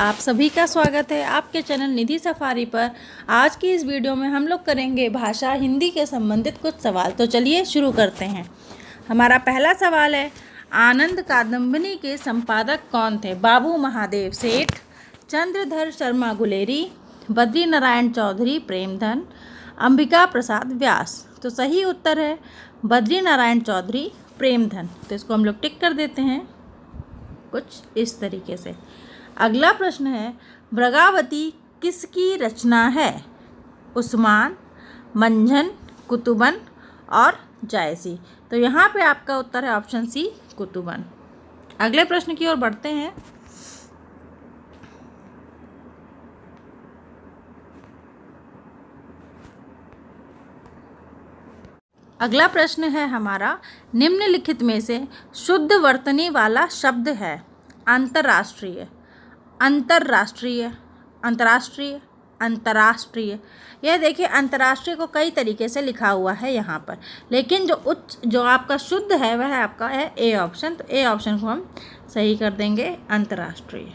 आप सभी का स्वागत है आपके चैनल निधि सफारी पर। आज की इस वीडियो में हम लोग करेंगे भाषा हिंदी के संबंधित कुछ सवाल। तो चलिए शुरू करते हैं। हमारा पहला सवाल है, आनंद कादम्बिनी के संपादक कौन थे? बाबू महादेव सेठ, चंद्रधर शर्मा गुलेरी, बद्री नारायण चौधरी प्रेमधन, अंबिका प्रसाद व्यास। तो सही उत्तर है बद्री नारायण चौधरी प्रेमधन। तो इसको हम लोग टिक कर देते हैं कुछ इस तरीके से। अगला प्रश्न है, भृगावती किसकी रचना है? उस्मान, मंझन, कुतुबन और जायसी। तो यहाँ पे आपका उत्तर है ऑप्शन सी, कुतुबन। अगले प्रश्न की ओर बढ़ते हैं। अगला प्रश्न है हमारा, निम्नलिखित में से शुद्ध वर्तनी वाला शब्द है? अंतर्राष्ट्रीय, अंतर्राष्ट्रीय, अंतर्राष्ट्रीय, अंतर्राष्ट्रीय। यह देखिए, अंतर्राष्ट्रीय को कई तरीके से लिखा हुआ है यहाँ पर, लेकिन जो आपका शुद्ध है वह आपका है ए ऑप्शन। तो ए ऑप्शन को हम सही कर देंगे, अंतर्राष्ट्रीय।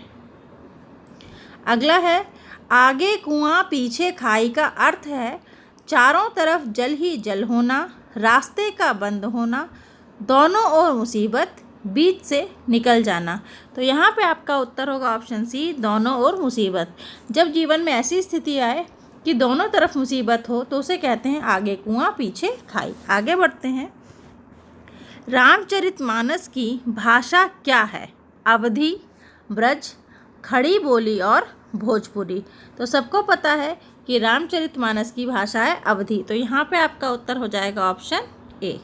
अगला है, आगे कुआं पीछे खाई का अर्थ है चारों तरफ जल ही जल होना, रास्ते का बंद होना, दोनों ओर मुसीबत, बीच से निकल जाना। तो यहाँ पे आपका उत्तर होगा ऑप्शन सी, दोनों ओर मुसीबत। जब जीवन में ऐसी स्थिति आए कि दोनों तरफ मुसीबत हो तो उसे कहते हैं आगे कुआं पीछे खाई। आगे बढ़ते हैं। रामचरितमानस की भाषा क्या है? अवधी, ब्रज, खड़ी बोली और भोजपुरी। तो सबको पता है कि रामचरितमानस की भाषा है अवधी। तो यहाँ पे आपका उत्तर हो जाएगा ऑप्शन ए।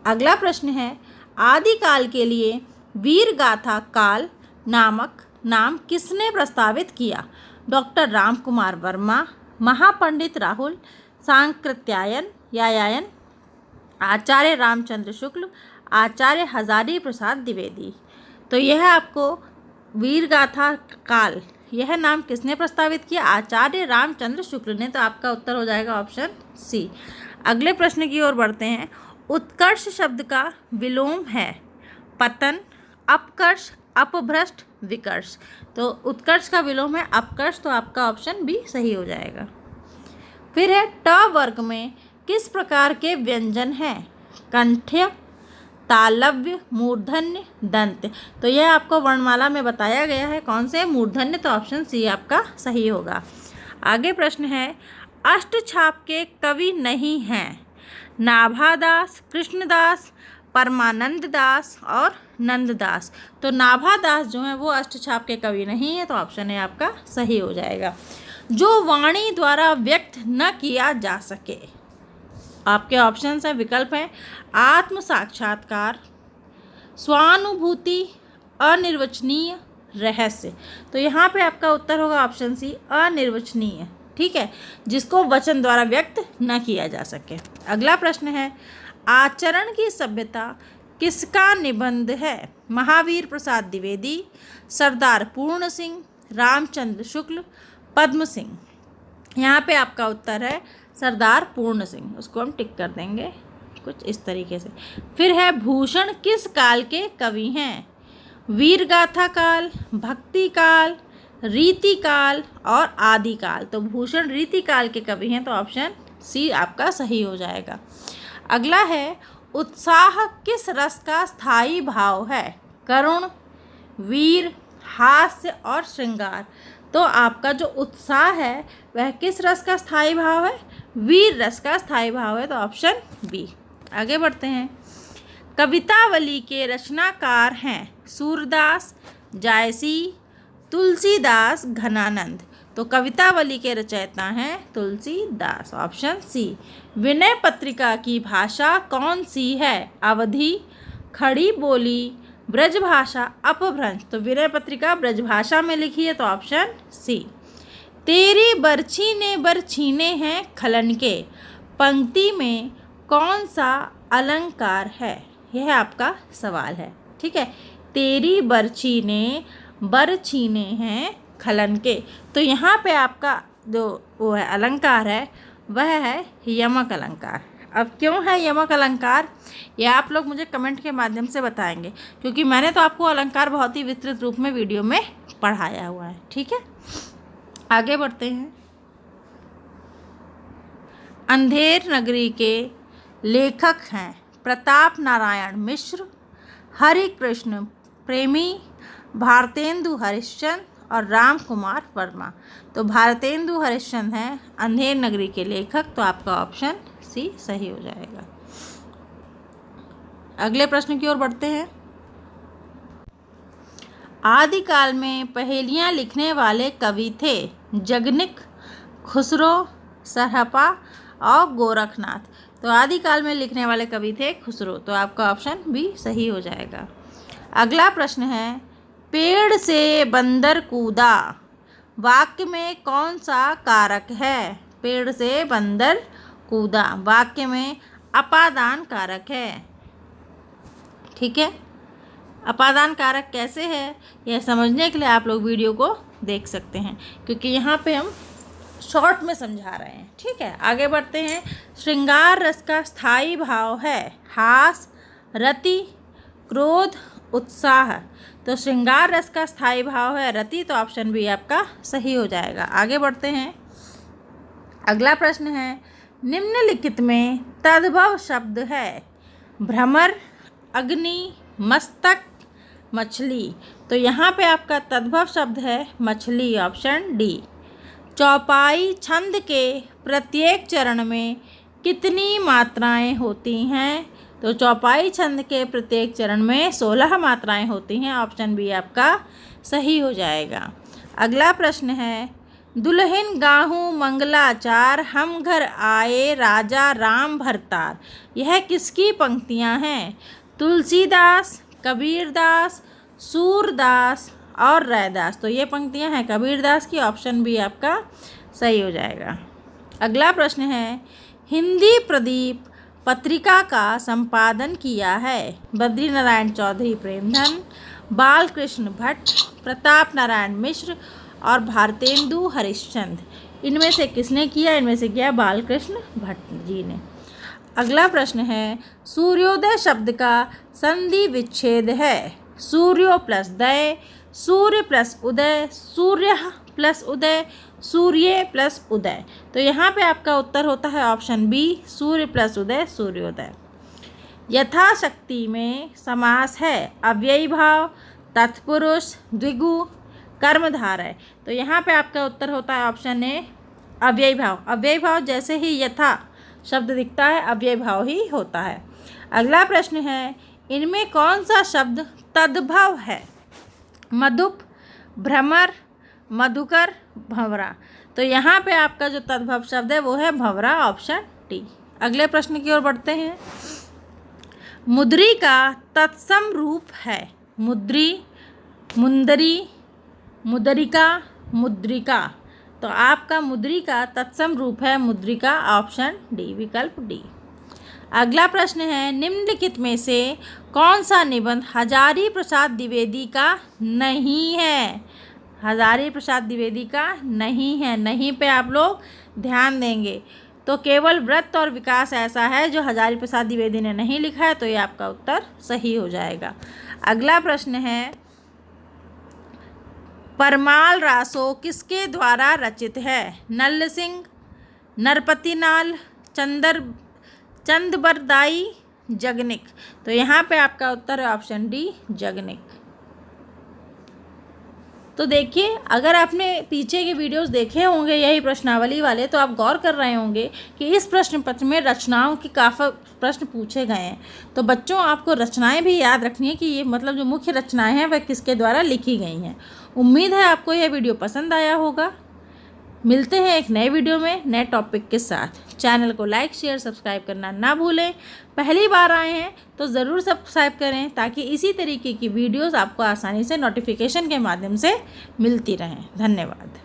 अगला प्रश्न है, आदिकाल के लिए वीर गाथा काल नामक नाम किसने प्रस्तावित किया? डॉक्टर राम कुमार वर्मा, महापंडित राहुल सांकृत्यायन यायायन, आचार्य रामचंद्र शुक्ल, आचार्य हजारी प्रसाद द्विवेदी। तो यह आपको वीर गाथा काल, यह नाम किसने प्रस्तावित किया? आचार्य रामचंद्र शुक्ल ने। तो आपका उत्तर हो जाएगा ऑप्शन सी। अगले प्रश्न की ओर बढ़ते हैं। उत्कर्ष शब्द का विलोम है पतन, अपकर्ष, अपभ्रष्ट, विकर्ष। तो उत्कर्ष का विलोम है अपकर्ष। तो आपका ऑप्शन बी सही हो जाएगा। फिर है, ट वर्ग में किस प्रकार के व्यंजन हैं? कंठ्य, तालव्य, मूर्धन्य, दंत। तो यह आपको वर्णमाला में बताया गया है कौन से? मूर्धन्य। तो ऑप्शन सी आपका सही होगा। आगे प्रश्न है, अष्टछाप के कवि नहीं हैं? नाभादास, कृष्णदास, परमानंद दास और नंददास। तो नाभादास जो है वो अष्टछाप के कवि नहीं है। तो ऑप्शन है आपका सही हो जाएगा। जो वाणी द्वारा व्यक्त न किया जा सके, आपके ऑप्शंस हैं, विकल्प हैं, आत्म साक्षात्कार, स्वानुभूति, अनिर्वचनीय, रहस्य। तो यहाँ पे आपका उत्तर होगा ऑप्शन सी, अनिर्वचनीय। ठीक है, जिसको वचन द्वारा व्यक्त न किया जा सके। अगला प्रश्न है, आचरण की सभ्यता किसका निबंध है? महावीर प्रसाद द्विवेदी, सरदार पूर्ण सिंह, रामचंद्र शुक्ल, पद्म सिंह। यहाँ पे आपका उत्तर है सरदार पूर्ण सिंह। उसको हम टिक कर देंगे कुछ इस तरीके से। फिर है, भूषण किस काल के कवि हैं? वीरगाथा काल, भक्ति काल, रीति काल और आदि काल। तो भूषण रीति काल के कवि हैं। तो ऑप्शन सी आपका सही हो जाएगा। अगला है, उत्साह किस रस का स्थायी भाव है? करुण, वीर, हास्य और श्रृंगार। तो आपका जो उत्साह है वह किस रस का स्थायी भाव है? वीर रस का स्थायी भाव है। तो ऑप्शन बी। आगे बढ़ते हैं। कवितावली के रचनाकार हैं सूरदास, जायसी, तुलसीदास, घनानंद। तो कवितावली के रचयिता हैं तुलसीदास। Option C. विनय पत्रिका की भाषा कौन सी है? अवधी, खड़ी बोली, ब्रजभाषा, अपभ्रंश। तो विनय पत्रिका ब्रजभाषा में लिखी है। तो ऑप्शन सी। तेरी बरछी ने बरछीने हैं खलन के, पंक्ति में कौन सा अलंकार है? यह आपका सवाल है। ठीक है, तेरी बरछी ने बरछीने हैं खलन के। तो यहाँ पे आपका जो वो है अलंकार है वह है यमक अलंकार। अब क्यों है यमक अलंकार, यह आप लोग मुझे कमेंट के माध्यम से बताएंगे, क्योंकि मैंने तो आपको अलंकार बहुत ही विस्तृत रूप में वीडियो में पढ़ाया हुआ है। ठीक है, आगे बढ़ते हैं। अंधेर नगरी के लेखक हैं प्रताप नारायण मिश्र, हरि कृष्ण प्रेमी, भारतेंदु हरिश्चंद्र और राम कुमार वर्मा। तो भारतेंदु हरिश्चंद्र हैं अंधेर नगरी के लेखक, तो आपका ऑप्शन सी सही हो जाएगा। अगले प्रश्न की ओर बढ़ते हैं। आदिकाल में पहेलियाँ लिखने वाले कवि थे जगनिक, खुसरो, सरहपा और गोरखनाथ। तो आदिकाल में लिखने वाले कवि थे खुसरो, तो आपका ऑप्शन बी सही हो जाएगा। अगला प्रश्न है, पेड़ से बंदर कूदा वाक्य में कौन सा कारक है? पेड़ से बंदर कूदा वाक्य में अपादान कारक है। ठीक है, अपादान कारक कैसे है यह समझने के लिए आप लोग वीडियो को देख सकते हैं, क्योंकि यहाँ पे हम शॉर्ट में समझा रहे हैं। ठीक है, आगे बढ़ते हैं। श्रृंगार रस का स्थायी भाव है हास, रति, क्रोध, उत्साह। तो श्रृंगार रस का स्थायी भाव है रति, तो ऑप्शन बी आपका सही हो जाएगा। आगे बढ़ते हैं। अगला प्रश्न है, निम्नलिखित में तद्भव शब्द है भ्रमर, अग्नि, मस्तक, मछली। तो यहाँ पे आपका तद्भव शब्द है मछली, ऑप्शन डी। चौपाई छंद के प्रत्येक चरण में कितनी मात्राएं होती हैं? तो चौपाई छंद के प्रत्येक चरण में 16 मात्राएं होती हैं, ऑप्शन बी आपका सही हो जाएगा। अगला प्रश्न है, दुल्हन गाहूँ मंगलाचार हम घर आए राजा राम भरतार। यह किसकी पंक्तियां हैं? तुलसीदास, कबीरदास, सूरदास और रैदास। तो ये पंक्तियां हैं कबीरदास की, ऑप्शन बी आपका सही हो जाएगा। अगला प्रश्न है, हिंदी प्रदीप पत्रिका का संपादन किया है बद्रीनारायण चौधरी प्रेमधन, बालकृष्ण भट्ट, प्रताप नारायण मिश्र और भारतेंदु हरिश्चंद्र। इनमें से किसने किया? इनमें से किया बालकृष्ण भट्ट जी ने। अगला प्रश्न है, सूर्योदय शब्द का संधि विच्छेद है सूर्यो प्लस दय, सूर्य प्लस उदय, सूर्य प्लस उदय, सूर्य प्लस उदय। तो यहाँ पे आपका उत्तर होता है ऑप्शन बी सूर्य प्लस उदय, सूर्योदय। यथाशक्ति में समास है अव्ययी भाव, तत्पुरुष, द्विगु, कर्मधारय। तो यहाँ पे आपका उत्तर होता है ऑप्शन ए अव्ययी भाव। अव्ययी भाव जैसे ही यथा शब्द दिखता है अव्ययी भाव ही होता है। अगला प्रश्न है, इनमें कौन सा शब्द तद्भव है? मधुप, भ्रमर, मधुकर, भंवरा। तो यहाँ पे आपका जो तद्भव शब्द है वो है भंवरा, ऑप्शन डी। अगले प्रश्न की ओर बढ़ते हैं। मुद्री का तत्सम रूप है मुद्री, मुंदरी, मुद्रिका, मुद्रिका। तो आपका मुद्री का तत्सम रूप है मुद्रिका, ऑप्शन डी, विकल्प डी। अगला प्रश्न है, निम्नलिखित में से कौन सा निबंध हजारी प्रसाद द्विवेदी का नहीं है? हजारी प्रसाद द्विवेदी का नहीं है, नहीं पे आप लोग ध्यान देंगे। तो केवल व्रत और विकास ऐसा है जो हजारी प्रसाद द्विवेदी ने नहीं लिखा है, तो ये आपका उत्तर सही हो जाएगा। अगला प्रश्न है, परमाल रासो किसके द्वारा रचित है? नल्ल सिंह, नरपतिनाल, चंदबरदाई, जगनिक। तो यहाँ पे आपका उत्तर है ऑप्शन डी, जगनिक। तो देखिए, अगर आपने पीछे के वीडियोस देखे होंगे यही प्रश्नावली वाले, तो आप गौर कर रहे होंगे कि इस प्रश्न पत्र में रचनाओं की काफ़ी प्रश्न पूछे गए हैं। तो बच्चों, आपको रचनाएं भी याद रखनी है कि ये मतलब जो मुख्य रचनाएं हैं वह किसके द्वारा लिखी गई हैं। उम्मीद है आपको यह वीडियो पसंद आया होगा। मिलते हैं एक नए वीडियो में नए टॉपिक के साथ। चैनल को लाइक, शेयर, सब्सक्राइब करना ना भूलें। पहली बार आए हैं तो ज़रूर सब्सक्राइब करें ताकि इसी तरीके की वीडियोस आपको आसानी से नोटिफिकेशन के माध्यम से मिलती रहें। धन्यवाद।